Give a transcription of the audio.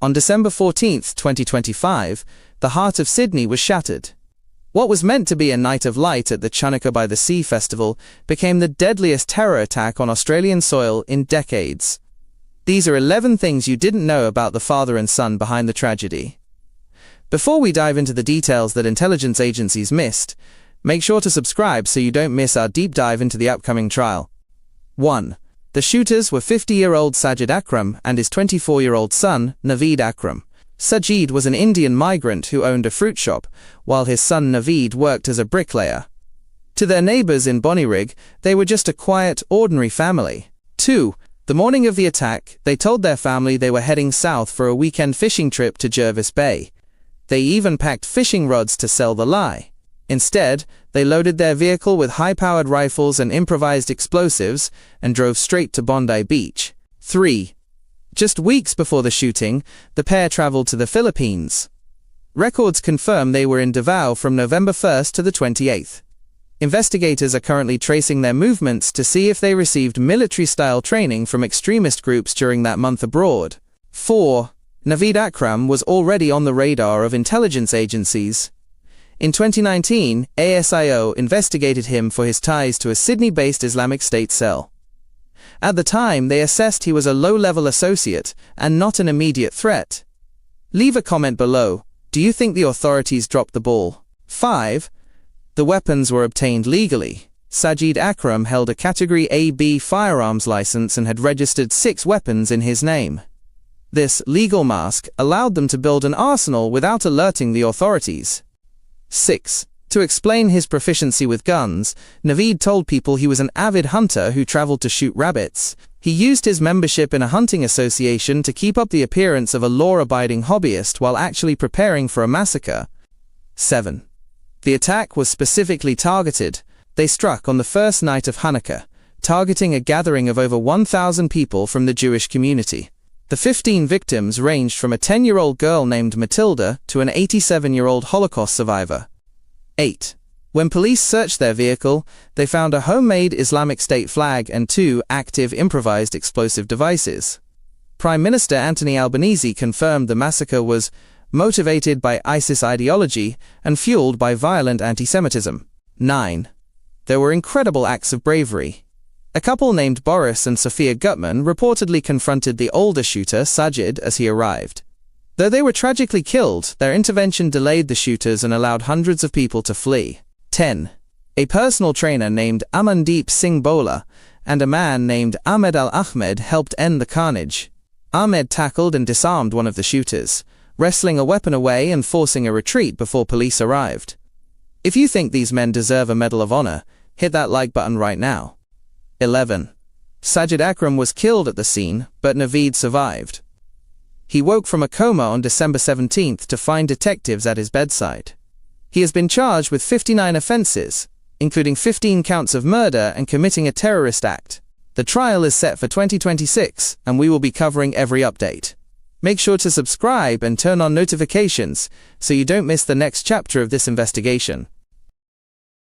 On December 14, 2025, the heart of Sydney was shattered. What was meant to be a night of light at the Chanukah by the Sea festival became the deadliest terror attack on Australian soil in decades. These are 11 things you didn't know about the father and son behind the tragedy. Before we dive into the details that intelligence agencies missed, make sure to subscribe so you don't miss our deep dive into the upcoming trial. 1. The shooters were 50-year-old Sajid Akram and his 24-year-old son, Naveed Akram. Sajid was an Indian migrant who owned a fruit shop, while his son Naveed worked as a bricklayer. To their neighbors in Bonnyrigg, they were just a quiet, ordinary family. 2. The morning of the attack, they told their family they were heading south for a weekend fishing trip to Jervis Bay. They even packed fishing rods to sell the lie. Instead, they loaded their vehicle with high-powered rifles and improvised explosives and drove straight to Bondi Beach. 3. Just weeks before the shooting, the pair traveled to the Philippines. Records confirm they were in Davao from November 1st to the 28th. Investigators are currently tracing their movements to see if they received military-style training from extremist groups during that month abroad. 4. Naveed Akram was already on the radar of intelligence agencies. In 2019, ASIO investigated him for his ties to a Sydney-based Islamic State cell. At the time, they assessed he was a low-level associate and not an immediate threat. Leave a comment below. Do you think the authorities dropped the ball? 5. The weapons were obtained legally. Sajid Akram held a Category AB firearms license and had registered 6 weapons in his name. This legal mask allowed them to build an arsenal without alerting the authorities. 6. To explain his proficiency with guns, Naveed told people he was an avid hunter who traveled to shoot rabbits. He used his membership in a hunting association to keep up the appearance of a law-abiding hobbyist while actually preparing for a massacre. 7. The attack was specifically targeted. They struck on the first night of Chanukah, targeting a gathering of over 1,000 people from the Jewish community. The 15 victims ranged from a 10-year-old girl named Matilda to an 87-year-old Holocaust survivor. 8. When police searched their vehicle, they found a homemade Islamic State flag and 2 active improvised explosive devices. Prime Minister Anthony Albanese confirmed the massacre was motivated by ISIS ideology and fueled by violent anti-Semitism. 9. There were incredible acts of bravery. A couple named Boris and Sophia Gutman reportedly confronted the older shooter, Sajid, as he arrived. Though they were tragically killed, their intervention delayed the shooters and allowed hundreds of people to flee. 10. A personal trainer named Amandeep Singh Bola and a man named Ahmed Al-Ahmed helped end the carnage. Ahmed tackled and disarmed one of the shooters, wresting a weapon away and forcing a retreat before police arrived. If you think these men deserve a Medal of Honor, hit that like button right now. 11. Sajid Akram was killed at the scene, but Naveed survived. He woke from a coma on December 17th to find detectives at his bedside. He has been charged with 59 offenses, including 15 counts of murder and committing a terrorist act. The trial is set for 2026, and we will be covering every update. Make sure to subscribe and turn on notifications so you don't miss the next chapter of this investigation.